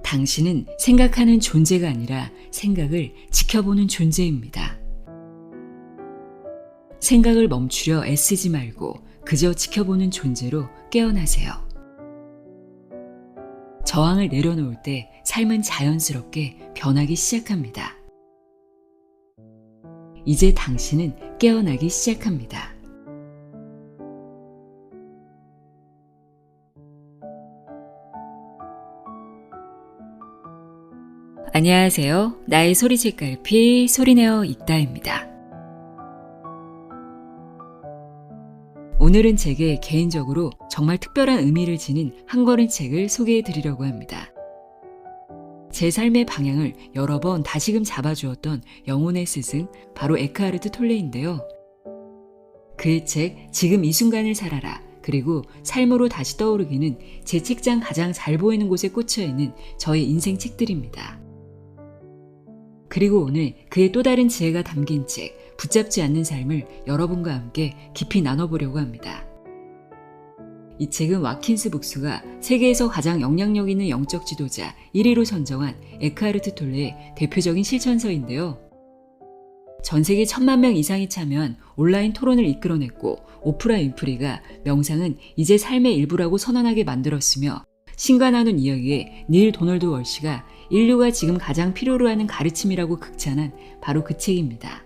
당신은 생각하는 존재가 아니라 생각을 지켜보는 존재입니다. 생각을 멈추려 애쓰지 말고 그저 지켜보는 존재로 깨어나세요. 저항을 내려놓을 때 삶은 자연스럽게 변하기 시작합니다. 이제 당신은 깨어나기 시작합니다. 안녕하세요. 나의 소리책갈피 소리내어 읽다입니다. 오늘은 제게 개인적으로 정말 특별한 의미를 지닌 한 권의 책을 소개해 드리려고 합니다. 제 삶의 방향을 여러 번 다시금 잡아주었던 영혼의 스승, 바로 에크하르트 톨레인데요. 그의 책 지금 이 순간을 살아라, 그리고 삶으로 다시 떠오르기는 제 책장 가장 잘 보이는 곳에 꽂혀 있는 저의 인생 책들입니다. 그리고 오늘 그의 또 다른 지혜가 담긴 책, 붙잡지 않는 삶을 여러분과 함께 깊이 나눠보려고 합니다. 이 책은 와킨스 북스가 세계에서 가장 영향력 있는 영적 지도자 1위로 선정한 에크하르트 톨레의 대표적인 실천서인데요. 전 세계 1000만 명 이상이 참여한 온라인 토론을 이끌어냈고, 오프라 윈프리가 명상은 이제 삶의 일부라고 선언하게 만들었으며, 신과 나눈 이야기에 닐 도널드 월시가 인류가 지금 가장 필요로 하는 가르침이라고 극찬한 바로 그 책입니다.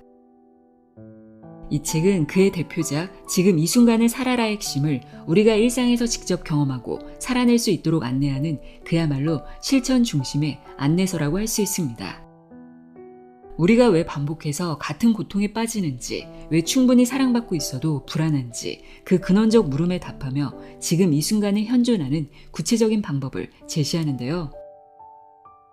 이 책은 그의 대표작 지금 이 순간을 살아라의 핵심을 우리가 일상에서 직접 경험하고 살아낼 수 있도록 안내하는 그야말로 실천 중심의 안내서라고 할 수 있습니다. 우리가 왜 반복해서 같은 고통에 빠지는지, 왜 충분히 사랑받고 있어도 불안한지, 그 근원적 물음에 답하며 지금 이 순간에 현존하는 구체적인 방법을 제시하는데요.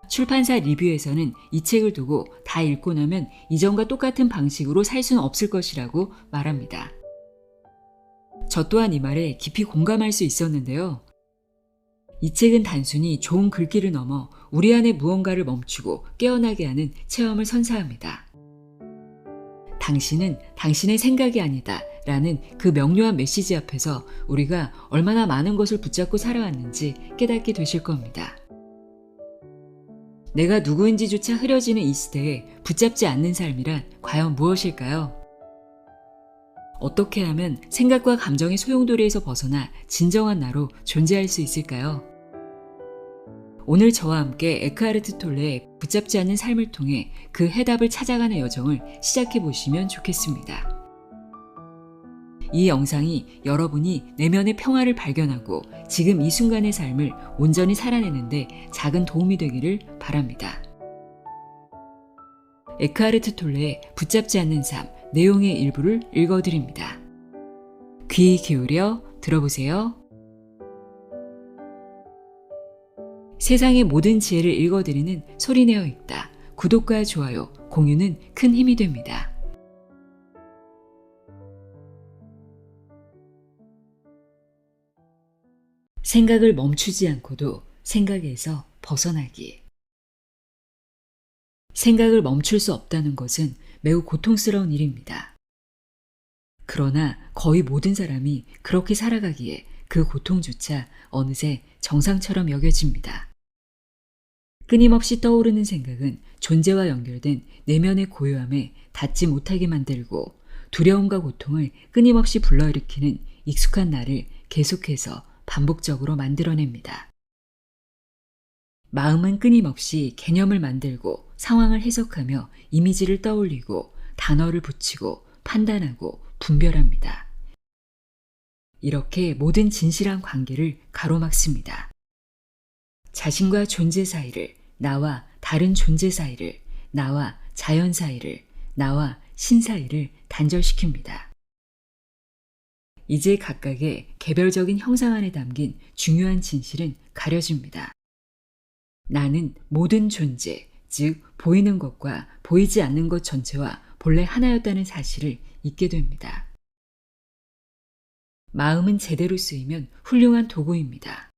출판사 리뷰에서는 이 책을 두고 다 읽고 나면 이전과 똑같은 방식으로 살 수는 없을 것이라고 말합니다. 저 또한 이 말에 깊이 공감할 수 있었는데요. 이 책은 단순히 좋은 글귀를 넘어 우리 안에 무언가를 멈추고 깨어나게 하는 체험을 선사합니다. 당신은 당신의 생각이 아니다 라는 그 명료한 메시지 앞에서 우리가 얼마나 많은 것을 붙잡고 살아왔는지 깨닫게 되실 겁니다. 내가 누구인지조차 흐려지는 이 시대에 붙잡지 않는 삶이란 과연 무엇일까요? 어떻게 하면 생각과 감정의 소용돌이에서 벗어나 진정한 나로 존재할 수 있을까요? 오늘 저와 함께 에크하르트 톨레의 붙잡지 않는 삶을 통해 그 해답을 찾아가는 여정을 시작해 보시면 좋겠습니다. 이 영상이 여러분이 내면의 평화를 발견하고 지금 이 순간의 삶을 온전히 살아내는데 작은 도움이 되기를 바랍니다. 에크하르트 톨레의 붙잡지 않는 삶 내용의 일부를 읽어드립니다. 귀 기울여 들어보세요. 세상의 모든 지혜를 읽어드리는 소리내어 읽다. 구독과 좋아요, 공유는 큰 힘이 됩니다. 생각을 멈추지 않고도 생각에서 벗어나기. 생각을 멈출 수 없다는 것은 매우 고통스러운 일입니다. 그러나 거의 모든 사람이 그렇게 살아가기에 그 고통조차 어느새 정상처럼 여겨집니다. 끊임없이 떠오르는 생각은 존재와 연결된 내면의 고요함에 닿지 못하게 만들고, 두려움과 고통을 끊임없이 불러일으키는 익숙한 나를 계속해서 반복적으로 만들어냅니다. 마음은 끊임없이 개념을 만들고 상황을 해석하며 이미지를 떠올리고 단어를 붙이고 판단하고 분별합니다. 이렇게 모든 진실한 관계를 가로막습니다. 자신과 존재 사이를, 나와 다른 존재 사이를, 나와 자연 사이를, 나와 신 사이를 단절시킵니다. 이제 각각의 개별적인 형상 안에 담긴 중요한 진실은 가려집니다. 나는 모든 존재, 즉 보이는 것과 보이지 않는 것 전체와 본래 하나였다는 사실을 잊게 됩니다. 마음은 제대로 쓰이면 훌륭한 도구입니다.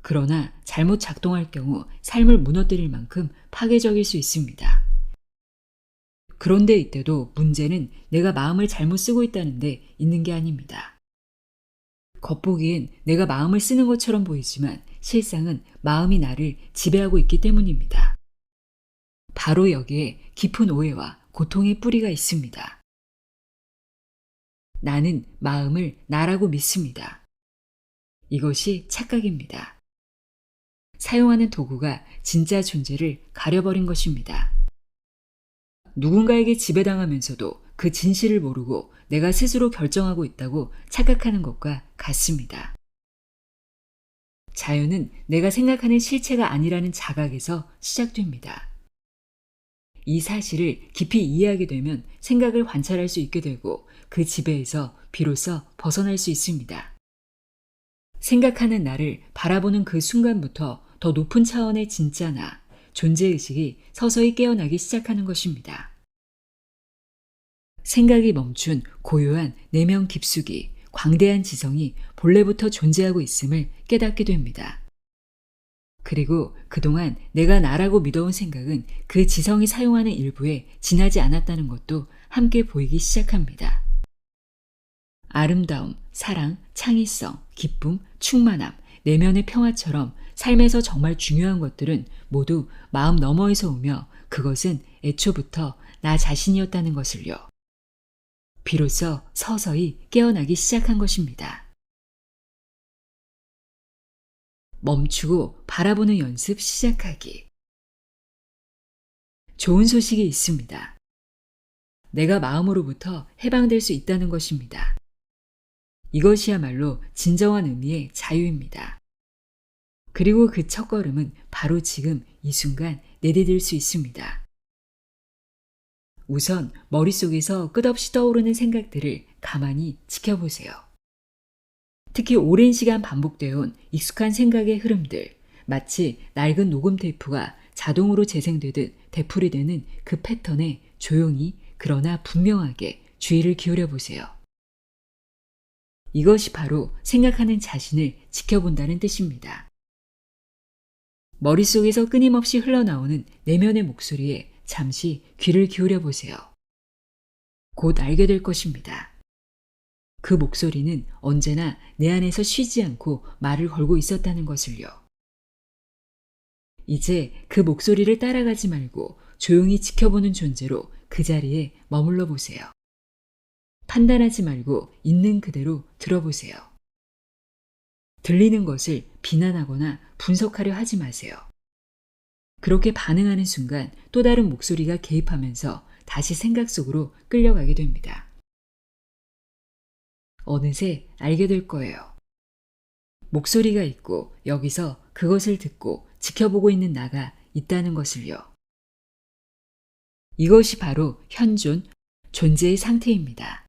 그러나 잘못 작동할 경우 삶을 무너뜨릴 만큼 파괴적일 수 있습니다. 그런데 이때도 문제는 내가 마음을 잘못 쓰고 있다는 데 있는 게 아닙니다. 겉보기엔 내가 마음을 쓰는 것처럼 보이지만 실상은 마음이 나를 지배하고 있기 때문입니다. 바로 여기에 깊은 오해와 고통의 뿌리가 있습니다. 나는 마음을 나라고 믿습니다. 이것이 착각입니다. 사용하는 도구가 진짜 존재를 가려버린 것입니다. 누군가에게 지배당하면서도 그 진실을 모르고 내가 스스로 결정하고 있다고 착각하는 것과 같습니다. 자유는 내가 생각하는 실체가 아니라는 자각에서 시작됩니다. 이 사실을 깊이 이해하게 되면 생각을 관찰할 수 있게 되고 그 지배에서 비로소 벗어날 수 있습니다. 생각하는 나를 바라보는 그 순간부터 더 높은 차원의 진짜 나, 존재의식이 서서히 깨어나기 시작하는 것입니다. 생각이 멈춘 고요한 내면 깊숙이 광대한 지성이 본래부터 존재하고 있음을 깨닫게 됩니다. 그리고 그동안 내가 나라고 믿어온 생각은 그 지성이 사용하는 일부에 지나지 않았다는 것도 함께 보이기 시작합니다. 아름다움, 사랑, 창의성, 기쁨, 충만함, 내면의 평화처럼 삶에서 정말 중요한 것들은 모두 마음 너머에서 오며 그것은 애초부터 나 자신이었다는 것을요. 비로소 서서히 깨어나기 시작한 것입니다. 멈추고 바라보는 연습 시작하기. 좋은 소식이 있습니다. 내가 마음으로부터 해방될 수 있다는 것입니다. 이것이야말로 진정한 의미의 자유입니다. 그리고 그 첫걸음은 바로 지금 이 순간 내디딜 수 있습니다. 우선 머릿속에서 끝없이 떠오르는 생각들을 가만히 지켜보세요. 특히 오랜 시간 반복되어 온 익숙한 생각의 흐름들, 마치 낡은 녹음 테이프가 자동으로 재생되듯 되풀이되는 그 패턴에 조용히 그러나 분명하게 주의를 기울여 보세요. 이것이 바로 생각하는 자신을 지켜본다는 뜻입니다. 머릿속에서 끊임없이 흘러나오는 내면의 목소리에 잠시 귀를 기울여 보세요. 곧 알게 될 것입니다. 그 목소리는 언제나 내 안에서 쉬지 않고 말을 걸고 있었다는 것을요. 이제 그 목소리를 따라가지 말고 조용히 지켜보는 존재로 그 자리에 머물러 보세요. 판단하지 말고 있는 그대로 들어보세요. 들리는 것을 비난하거나 분석하려 하지 마세요. 그렇게 반응하는 순간 또 다른 목소리가 개입하면서 다시 생각 속으로 끌려가게 됩니다. 어느새 알게 될 거예요. 목소리가 있고 여기서 그것을 듣고 지켜보고 있는 나가 있다는 것을요. 이것이 바로 현존, 존재의 상태입니다.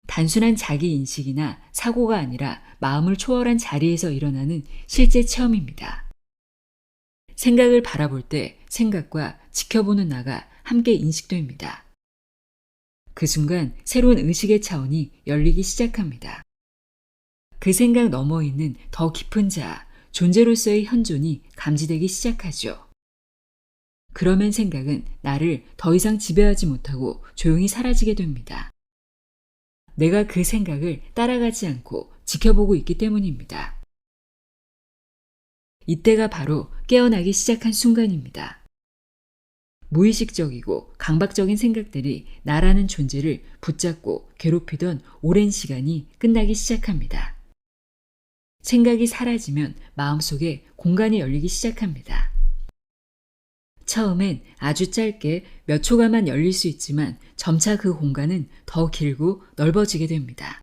단순한 자기인식이나 사고가 아니라 마음을 초월한 자리에서 일어나는 실제 체험입니다. 생각을 바라볼 때 생각과 지켜보는 나가 함께 인식됩니다. 그 순간 새로운 의식의 차원이 열리기 시작합니다. 그 생각 너머 있는 더 깊은 자아, 존재로서의 현존이 감지되기 시작하죠. 그러면 생각은 나를 더 이상 지배하지 못하고 조용히 사라지게 됩니다. 내가 그 생각을 따라가지 않고 지켜보고 있기 때문입니다. 이때가 바로 깨어나기 시작한 순간입니다. 무의식적이고 강박적인 생각들이 나라는 존재를 붙잡고 괴롭히던 오랜 시간이 끝나기 시작합니다. 생각이 사라지면 마음속에 공간이 열리기 시작합니다. 처음엔 아주 짧게 몇 초간만 열릴 수 있지만 점차 그 공간은 더 길고 넓어지게 됩니다.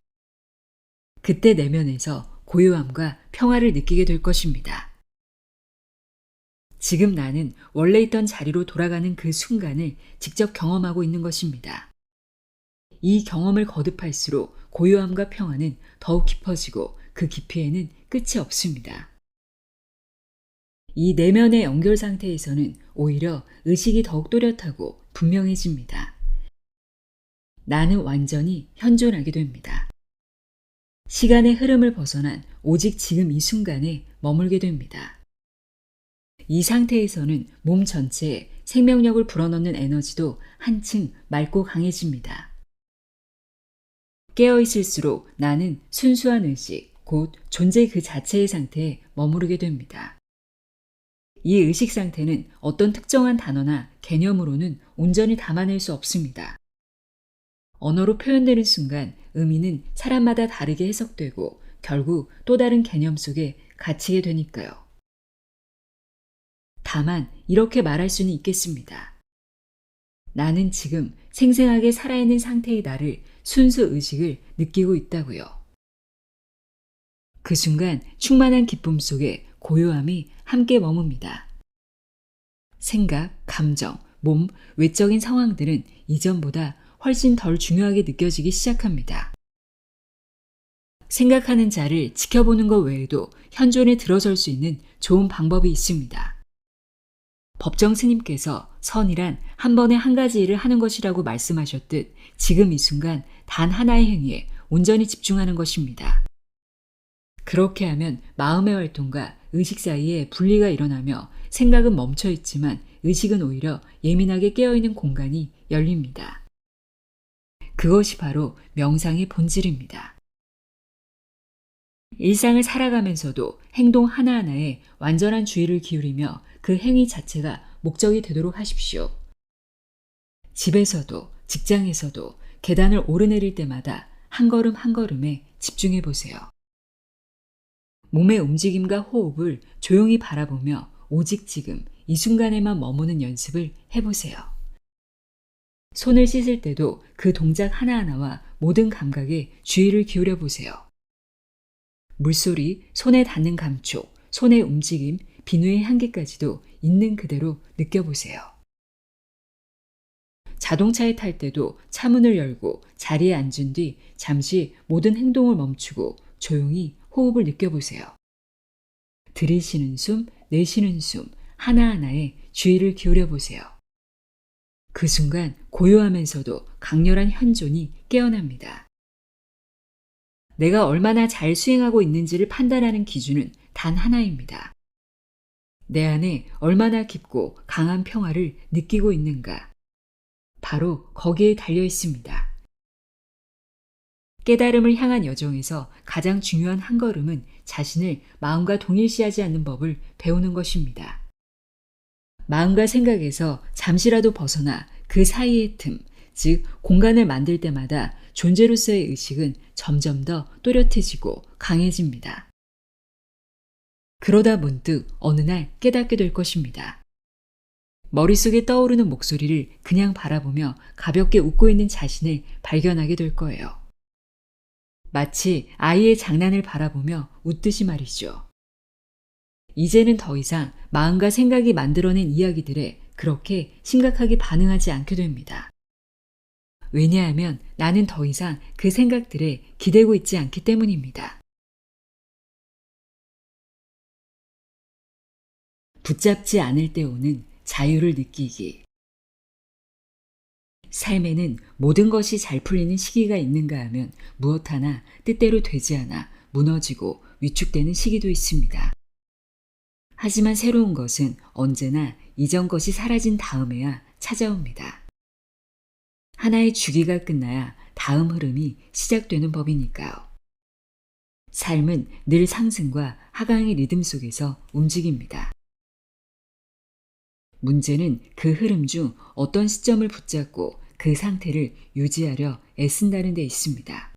그때 내면에서 고요함과 평화를 느끼게 될 것입니다. 지금 나는 원래 있던 자리로 돌아가는 그 순간을 직접 경험하고 있는 것입니다. 이 경험을 거듭할수록 고요함과 평화는 더욱 깊어지고 그 깊이에는 끝이 없습니다. 이 내면의 연결 상태에서는 오히려 의식이 더욱 또렷하고 분명해집니다. 나는 완전히 현존하게 됩니다. 시간의 흐름을 벗어난 오직 지금 이 순간에 머물게 됩니다. 이 상태에서는 몸 전체에 생명력을 불어넣는 에너지도 한층 맑고 강해집니다. 깨어있을수록 나는 순수한 의식, 곧 존재 그 자체의 상태에 머무르게 됩니다. 이 의식 상태는 어떤 특정한 단어나 개념으로는 온전히 담아낼 수 없습니다. 언어로 표현되는 순간 의미는 사람마다 다르게 해석되고 결국 또 다른 개념 속에 갇히게 되니까요. 다만 이렇게 말할 수는 있겠습니다. 나는 지금 생생하게 살아있는 상태의 나를 순수 의식을 느끼고 있다고요. 그 순간 충만한 기쁨 속에 고요함이 함께 머뭅니다. 생각, 감정, 몸, 외적인 상황들은 이전보다 훨씬 덜 중요하게 느껴지기 시작합니다. 생각하는 자를 지켜보는 것 외에도 현존에 들어설 수 있는 좋은 방법이 있습니다. 법정 스님께서 선이란 한 번에 한 가지 일을 하는 것이라고 말씀하셨듯 지금 이 순간 단 하나의 행위에 온전히 집중하는 것입니다. 그렇게 하면 마음의 활동과 의식 사이에 분리가 일어나며 생각은 멈춰 있지만 의식은 오히려 예민하게 깨어있는 공간이 열립니다. 그것이 바로 명상의 본질입니다. 일상을 살아가면서도 행동 하나하나에 완전한 주의를 기울이며 그 행위 자체가 목적이 되도록 하십시오. 집에서도 직장에서도 계단을 오르내릴 때마다 한 걸음 한 걸음에 집중해 보세요. 몸의 움직임과 호흡을 조용히 바라보며 오직 지금 이 순간에만 머무는 연습을 해보세요. 손을 씻을 때도 그 동작 하나하나와 모든 감각에 주의를 기울여 보세요. 물소리, 손에 닿는 감촉, 손의 움직임, 비누의 향기까지도 있는 그대로 느껴보세요. 자동차에 탈 때도 차문을 열고 자리에 앉은 뒤 잠시 모든 행동을 멈추고 조용히 호흡을 느껴보세요. 들이쉬는 숨, 내쉬는 숨, 하나하나에 주의를 기울여 보세요. 그 순간 고요하면서도 강렬한 현존이 깨어납니다. 내가 얼마나 잘 수행하고 있는지를 판단하는 기준은 단 하나입니다. 내 안에 얼마나 깊고 강한 평화를 느끼고 있는가. 바로 거기에 달려 있습니다. 깨달음을 향한 여정에서 가장 중요한 한 걸음은 자신을 마음과 동일시하지 않는 법을 배우는 것입니다. 마음과 생각에서 잠시라도 벗어나 그 사이의 틈, 즉 공간을 만들 때마다 존재로서의 의식은 점점 더 또렷해지고 강해집니다. 그러다 문득 어느 날 깨닫게 될 것입니다. 머릿속에 떠오르는 목소리를 그냥 바라보며 가볍게 웃고 있는 자신을 발견하게 될 거예요. 마치 아이의 장난을 바라보며 웃듯이 말이죠. 이제는 더 이상 마음과 생각이 만들어낸 이야기들에 그렇게 심각하게 반응하지 않게 됩니다. 왜냐하면 나는 더 이상 그 생각들에 기대고 있지 않기 때문입니다. 붙잡지 않을 때 오는 자유를 느끼기. 삶에는 모든 것이 잘 풀리는 시기가 있는가 하면 무엇 하나 뜻대로 되지 않아 무너지고 위축되는 시기도 있습니다. 하지만 새로운 것은 언제나 이전 것이 사라진 다음에야 찾아옵니다. 하나의 주기가 끝나야 다음 흐름이 시작되는 법이니까요. 삶은 늘 상승과 하강의 리듬 속에서 움직입니다. 문제는 그 흐름 중 어떤 시점을 붙잡고 그 상태를 유지하려 애쓴다는 데 있습니다.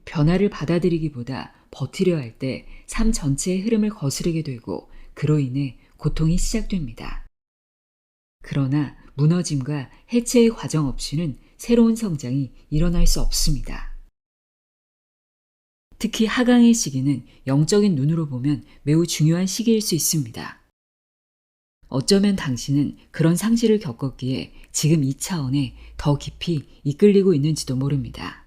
변화를 받아들이기보다 버티려 할 때 삶 전체의 흐름을 거스르게 되고 그로 인해 고통이 시작됩니다. 그러나 무너짐과 해체의 과정 없이는 새로운 성장이 일어날 수 없습니다. 특히 하강의 시기는 영적인 눈으로 보면 매우 중요한 시기일 수 있습니다. 어쩌면 당신은 그런 상실을 겪었기에 지금 이 차원에 더 깊이 이끌리고 있는지도 모릅니다.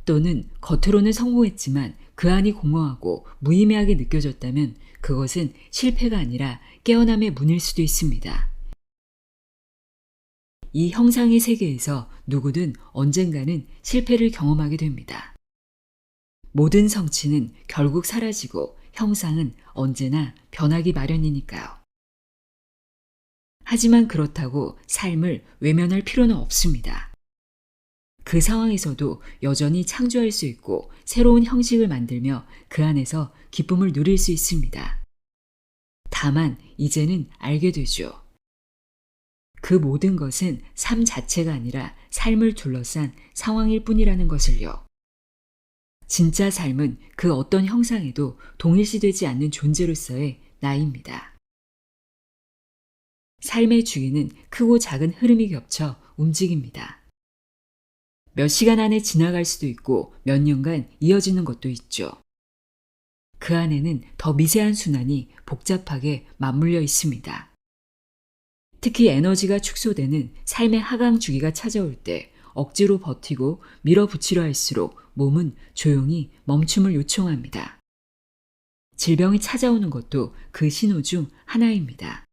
또는 겉으로는 성공했지만 그 안이 공허하고 무의미하게 느껴졌다면 그것은 실패가 아니라 깨어남의 문일 수도 있습니다. 이 형상의 세계에서 누구든 언젠가는 실패를 경험하게 됩니다. 모든 성취는 결국 사라지고 형상은 언제나 변하기 마련이니까요. 하지만 그렇다고 삶을 외면할 필요는 없습니다. 그 상황에서도 여전히 창조할 수 있고 새로운 형식을 만들며 그 안에서 기쁨을 누릴 수 있습니다. 다만 이제는 알게 되죠. 그 모든 것은 삶 자체가 아니라 삶을 둘러싼 상황일 뿐이라는 것을요. 진짜 삶은 그 어떤 형상에도 동일시되지 않는 존재로서의 나입니다. 삶의 주기는 크고 작은 흐름이 겹쳐 움직입니다. 몇 시간 안에 지나갈 수도 있고 몇 년간 이어지는 것도 있죠. 그 안에는 더 미세한 순환이 복잡하게 맞물려 있습니다. 특히 에너지가 축소되는 삶의 하강 주기가 찾아올 때 억지로 버티고 밀어붙이려 할수록 몸은 조용히 멈춤을 요청합니다. 질병이 찾아오는 것도 그 신호 중 하나입니다.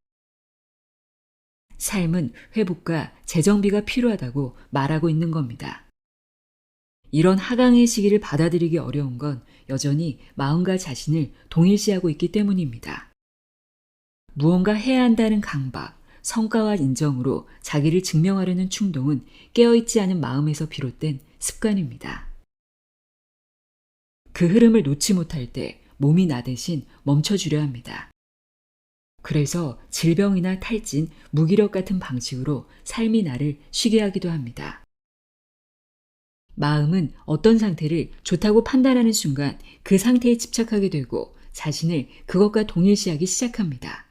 삶은 회복과 재정비가 필요하다고 말하고 있는 겁니다. 이런 하강의 시기를 받아들이기 어려운 건 여전히 마음과 자신을 동일시하고 있기 때문입니다. 무언가 해야 한다는 강박, 성과와 인정으로 자기를 증명하려는 충동은 깨어있지 않은 마음에서 비롯된 습관입니다. 그 흐름을 놓지 못할 때 몸이 나 대신 멈춰주려 합니다. 그래서 질병이나 탈진, 무기력 같은 방식으로 삶이 나를 쉬게 하기도 합니다. 마음은 어떤 상태를 좋다고 판단하는 순간 그 상태에 집착하게 되고 자신을 그것과 동일시하기 시작합니다.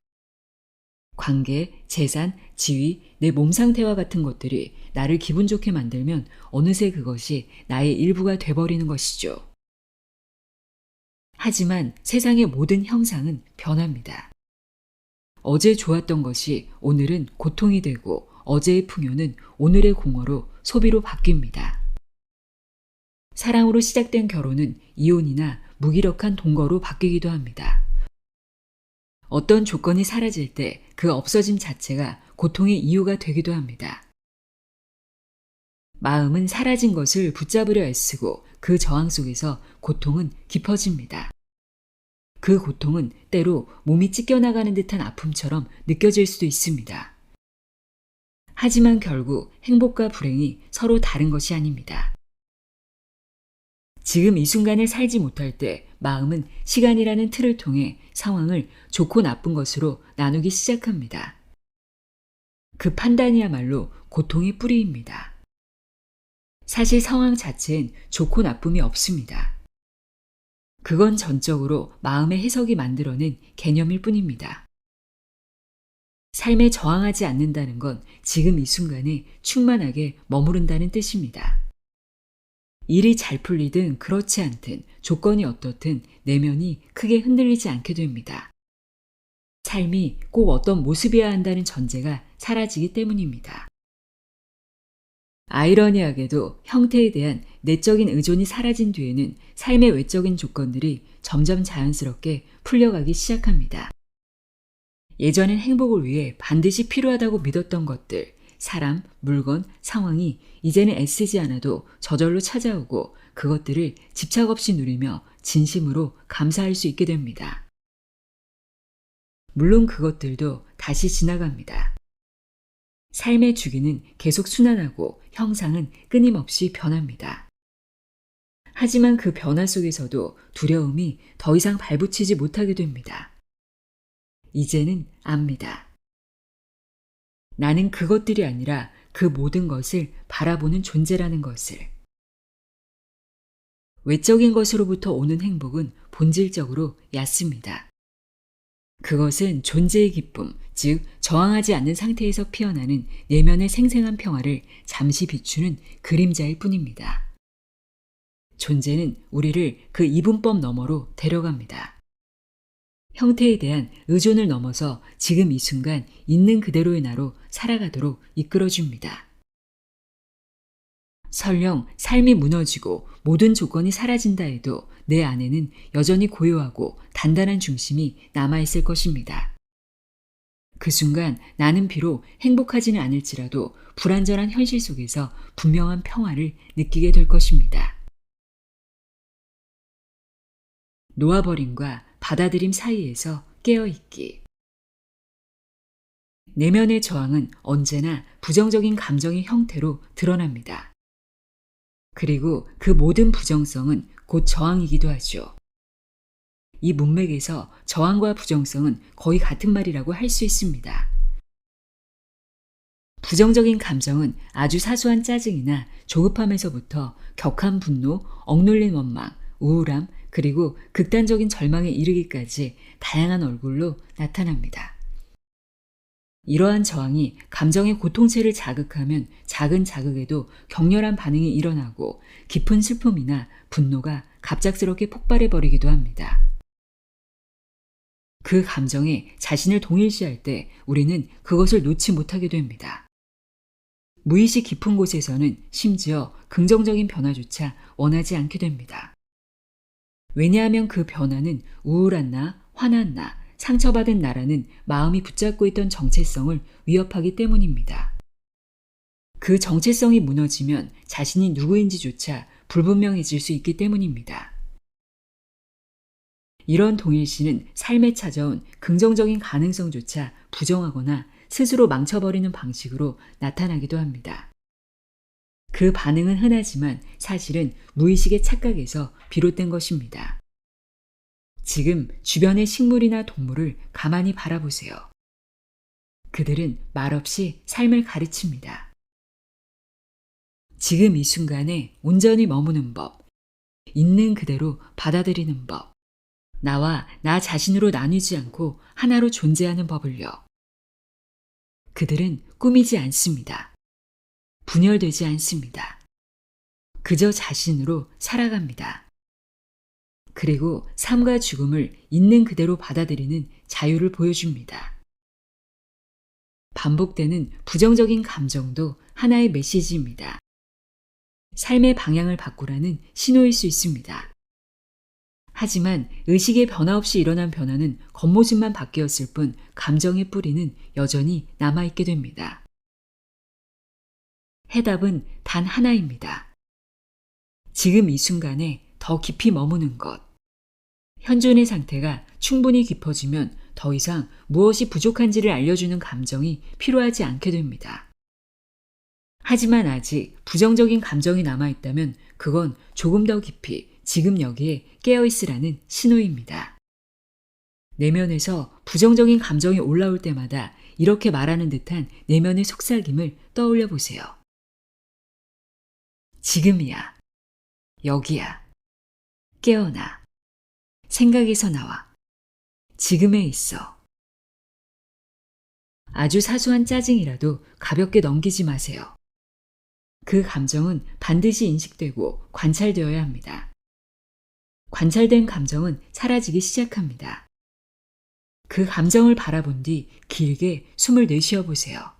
관계, 재산, 지위, 내 몸 상태와 같은 것들이 나를 기분 좋게 만들면 어느새 그것이 나의 일부가 돼버리는 것이죠. 하지만 세상의 모든 형상은 변합니다. 어제 좋았던 것이 오늘은 고통이 되고 어제의 풍요는 오늘의 공허로 소비로 바뀝니다. 사랑으로 시작된 결혼은 이혼이나 무기력한 동거로 바뀌기도 합니다. 어떤 조건이 사라질 때 그 없어짐 자체가 고통의 이유가 되기도 합니다. 마음은 사라진 것을 붙잡으려 애쓰고 그 저항 속에서 고통은 깊어집니다. 그 고통은 때로 몸이 찢겨나가는 듯한 아픔처럼 느껴질 수도 있습니다. 하지만 결국 행복과 불행이 서로 다른 것이 아닙니다. 지금 이 순간을 살지 못할 때 마음은 시간이라는 틀을 통해 상황을 좋고 나쁜 것으로 나누기 시작합니다. 그 판단이야말로 고통의 뿌리입니다. 사실 상황 자체엔 좋고 나쁨이 없습니다. 그건 전적으로 마음의 해석이 만들어낸 개념일 뿐입니다. 삶에 저항하지 않는다는 건 지금 이 순간에 충만하게 머무른다는 뜻입니다. 일이 잘 풀리든 그렇지 않든 조건이 어떻든 내면이 크게 흔들리지 않게 됩니다. 삶이 꼭 어떤 모습이어야 한다는 전제가 사라지기 때문입니다. 아이러니하게도 형태에 대한 내적인 의존이 사라진 뒤에는 삶의 외적인 조건들이 점점 자연스럽게 풀려가기 시작합니다. 예전엔 행복을 위해 반드시 필요하다고 믿었던 것들, 사람, 물건, 상황이 이제는 애쓰지 않아도 저절로 찾아오고 그것들을 집착 없이 누리며 진심으로 감사할 수 있게 됩니다. 물론 그것들도 다시 지나갑니다. 삶의 주기는 계속 순환하고 형상은 끊임없이 변합니다. 하지만 그 변화 속에서도 두려움이 더 이상 발붙이지 못하게 됩니다. 이제는 압니다. 나는 그것들이 아니라 그 모든 것을 바라보는 존재라는 것을. 외적인 것으로부터 오는 행복은 본질적으로 얕습니다. 그것은 존재의 기쁨, 즉 저항하지 않는 상태에서 피어나는 내면의 생생한 평화를 잠시 비추는 그림자일 뿐입니다. 존재는 우리를 그 이분법 너머로 데려갑니다. 형태에 대한 의존을 넘어서 지금 이 순간 있는 그대로의 나로 살아가도록 이끌어줍니다. 설령 삶이 무너지고 모든 조건이 사라진다 해도 내 안에는 여전히 고요하고 단단한 중심이 남아있을 것입니다. 그 순간 나는 비록 행복하지는 않을지라도 불완전한 현실 속에서 분명한 평화를 느끼게 될 것입니다. 놓아버림과 받아들임 사이에서 깨어있기. 내면의 저항은 언제나 부정적인 감정의 형태로 드러납니다. 그리고 그 모든 부정성은 곧 저항이기도 하죠. 이 문맥에서 저항과 부정성은 거의 같은 말이라고 할 수 있습니다. 부정적인 감정은 아주 사소한 짜증이나 조급함에서부터 격한 분노, 억눌린 원망, 우울함, 그리고 극단적인 절망에 이르기까지 다양한 얼굴로 나타납니다. 이러한 저항이 감정의 고통체를 자극하면 작은 자극에도 격렬한 반응이 일어나고 깊은 슬픔이나 분노가 갑작스럽게 폭발해버리기도 합니다. 그 감정에 자신을 동일시할 때 우리는 그것을 놓지 못하게 됩니다. 무의식 깊은 곳에서는 심지어 긍정적인 변화조차 원하지 않게 됩니다. 왜냐하면 그 변화는 우울한 나, 화난 나, 상처받은 나라는 마음이 붙잡고 있던 정체성을 위협하기 때문입니다. 그 정체성이 무너지면 자신이 누구인지조차 불분명해질 수 있기 때문입니다. 이런 동일시는 삶에 찾아온 긍정적인 가능성조차 부정하거나 스스로 망쳐버리는 방식으로 나타나기도 합니다. 그 반응은 흔하지만 사실은 무의식의 착각에서 비롯된 것입니다. 지금 주변의 식물이나 동물을 가만히 바라보세요. 그들은 말없이 삶을 가르칩니다. 지금 이 순간에 온전히 머무는 법, 있는 그대로 받아들이는 법, 나와 나 자신으로 나뉘지 않고 하나로 존재하는 법을요. 그들은 꾸미지 않습니다. 분열되지 않습니다. 그저 자신으로 살아갑니다. 그리고 삶과 죽음을 있는 그대로 받아들이는 자유를 보여줍니다. 반복되는 부정적인 감정도 하나의 메시지입니다. 삶의 방향을 바꾸라는 신호일 수 있습니다. 하지만 의식의 변화 없이 일어난 변화는 겉모습만 바뀌었을 뿐 감정의 뿌리는 여전히 남아있게 됩니다. 해답은 단 하나입니다. 지금 이 순간에 더 깊이 머무는 것. 현존의 상태가 충분히 깊어지면 더 이상 무엇이 부족한지를 알려주는 감정이 필요하지 않게 됩니다. 하지만 아직 부정적인 감정이 남아있다면 그건 조금 더 깊이 지금 여기에 깨어있으라는 신호입니다. 내면에서 부정적인 감정이 올라올 때마다 이렇게 말하는 듯한 내면의 속삭임을 떠올려 보세요. 지금이야. 여기야. 깨어나. 생각에서 나와. 지금에 있어. 아주 사소한 짜증이라도 가볍게 넘기지 마세요. 그 감정은 반드시 인식되고 관찰되어야 합니다. 관찰된 감정은 사라지기 시작합니다. 그 감정을 바라본 뒤 길게 숨을 내쉬어 보세요.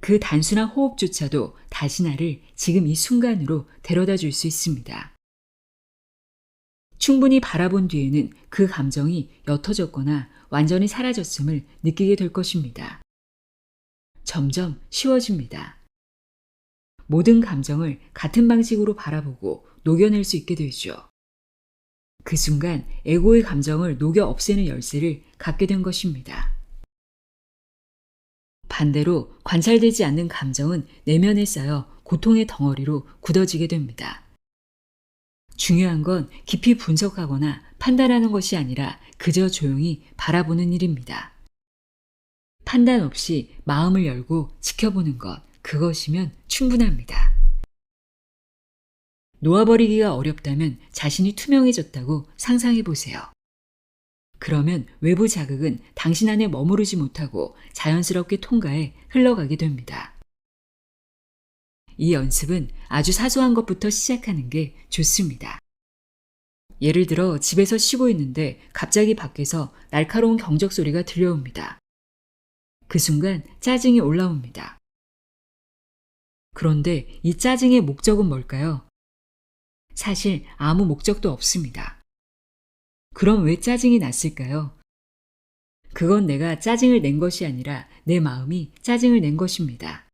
그 단순한 호흡조차도 다시 나를 지금 이 순간으로 데려다 줄 수 있습니다. 충분히 바라본 뒤에는 그 감정이 옅어졌거나 완전히 사라졌음을 느끼게 될 것입니다. 점점 쉬워집니다. 모든 감정을 같은 방식으로 바라보고 녹여낼 수 있게 되죠. 그 순간 에고의 감정을 녹여 없애는 열쇠를 갖게 된 것입니다. 반대로 관찰되지 않는 감정은 내면에 쌓여 고통의 덩어리로 굳어지게 됩니다. 중요한 건 깊이 분석하거나 판단하는 것이 아니라 그저 조용히 바라보는 일입니다. 판단 없이 마음을 열고 지켜보는 것, 그것이면 충분합니다. 놓아버리기가 어렵다면 자신이 투명해졌다고 상상해 보세요. 그러면 외부 자극은 당신 안에 머무르지 못하고 자연스럽게 통과해 흘러가게 됩니다. 이 연습은 아주 사소한 것부터 시작하는 게 좋습니다. 예를 들어 집에서 쉬고 있는데 갑자기 밖에서 날카로운 경적 소리가 들려옵니다. 그 순간 짜증이 올라옵니다. 그런데 이 짜증의 목적은 뭘까요? 사실 아무 목적도 없습니다. 그럼 왜 짜증이 났을까요? 그건 내가 짜증을 낸 것이 아니라 내 마음이 짜증을 낸 것입니다.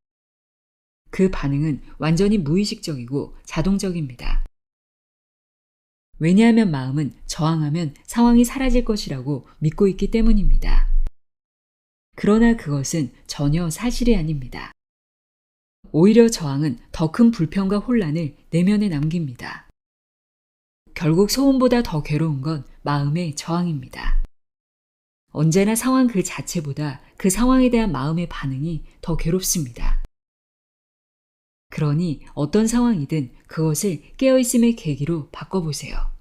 그 반응은 완전히 무의식적이고 자동적입니다. 왜냐하면 마음은 저항하면 상황이 사라질 것이라고 믿고 있기 때문입니다. 그러나 그것은 전혀 사실이 아닙니다. 오히려 저항은 더 큰 불평과 혼란을 내면에 남깁니다. 결국 소음보다 더 괴로운 건 마음의 저항입니다. 언제나 상황 그 자체보다 그 상황에 대한 마음의 반응이 더 괴롭습니다. 그러니 어떤 상황이든 그것을 깨어있음의 계기로 바꿔보세요.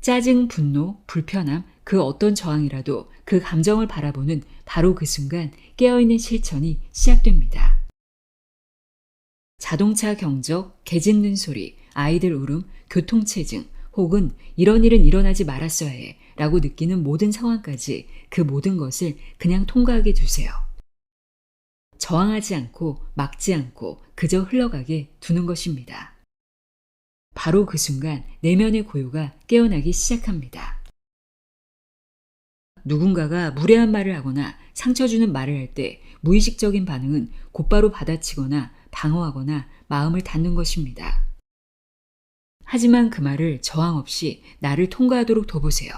짜증, 분노, 불편함, 그 어떤 저항이라도 그 감정을 바라보는 바로 그 순간 깨어있는 실천이 시작됩니다. 자동차 경적, 개 짖는 소리, 아이들 울음, 교통체증, 혹은 이런 일은 일어나지 말았어야 해 라고 느끼는 모든 상황까지 그 모든 것을 그냥 통과하게 두세요. 저항하지 않고 막지 않고 그저 흘러가게 두는 것입니다. 바로 그 순간 내면의 고요가 깨어나기 시작합니다. 누군가가 무례한 말을 하거나 상처 주는 말을 할 때 무의식적인 반응은 곧바로 받아치거나 방어하거나 마음을 닫는 것입니다. 하지만 그 말을 저항 없이 나를 통과하도록 둬보세요.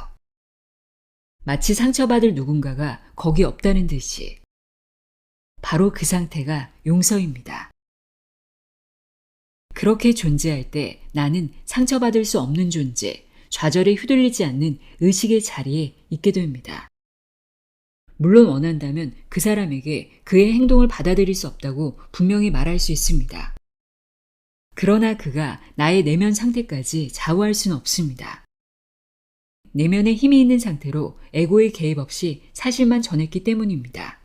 마치 상처받을 누군가가 거기 없다는 듯이. 바로 그 상태가 용서입니다. 그렇게 존재할 때 나는 상처받을 수 없는 존재, 좌절에 휘둘리지 않는 의식의 자리에 있게 됩니다. 물론 원한다면 그 사람에게 그의 행동을 받아들일 수 없다고 분명히 말할 수 있습니다. 그러나 그가 나의 내면 상태까지 좌우할 수는 없습니다. 내면에 힘이 있는 상태로 에고의 개입 없이 사실만 전했기 때문입니다.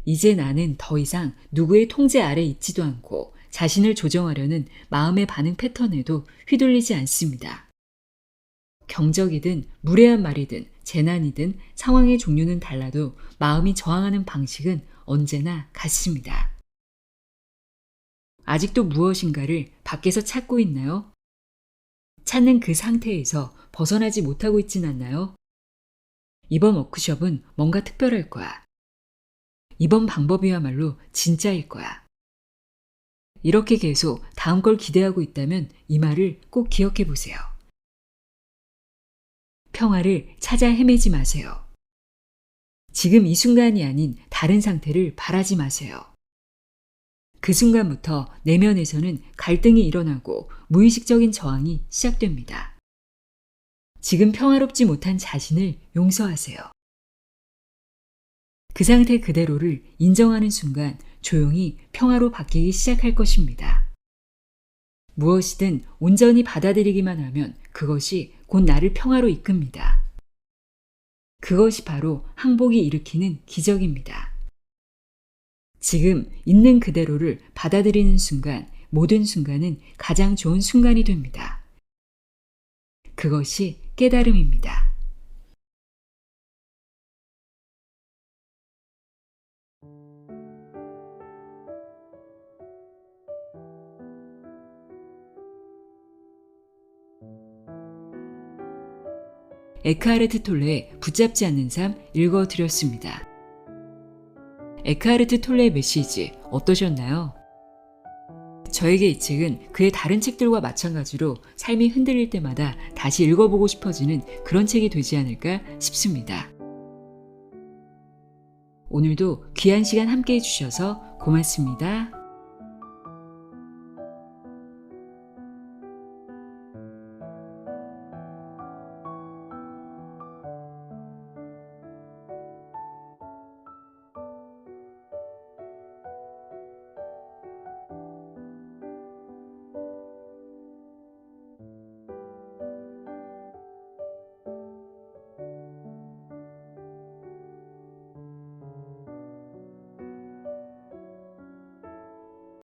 이제 나는 더 이상 누구의 통제 아래 있지도 않고 자신을 조정하려는 마음의 반응 패턴에도 휘둘리지 않습니다. 경적이든 무례한 말이든 재난이든 상황의 종류는 달라도 마음이 저항하는 방식은 언제나 같습니다. 아직도 무엇인가를 밖에서 찾고 있나요? 찾는 그 상태에서 벗어나지 못하고 있진 않나요? 이번 워크숍은 뭔가 특별할 거야. 이번 방법이야말로 진짜일 거야. 이렇게 계속 다음 걸 기대하고 있다면 이 말을 꼭 기억해 보세요. 평화를 찾아 헤매지 마세요. 지금 이 순간이 아닌 다른 상태를 바라지 마세요. 그 순간부터 내면에서는 갈등이 일어나고 무의식적인 저항이 시작됩니다. 지금 평화롭지 못한 자신을 용서하세요. 그 상태 그대로를 인정하는 순간 조용히 평화로 바뀌기 시작할 것입니다. 무엇이든 온전히 받아들이기만 하면 그것이 곧 나를 평화로 이끕니다. 그것이 바로 항복이 일으키는 기적입니다. 지금 있는 그대로를 받아들이는 순간 모든 순간은 가장 좋은 순간이 됩니다. 그것이 깨달음입니다. 에크하르트 톨레의 붙잡지 않는 삶 읽어드렸습니다. 에크하르트 톨레의 메시지 어떠셨나요? 저에게 이 책은 그의 다른 책들과 마찬가지로 삶이 흔들릴 때마다 다시 읽어보고 싶어지는 그런 책이 되지 않을까 싶습니다. 오늘도 귀한 시간 함께 해주셔서 고맙습니다.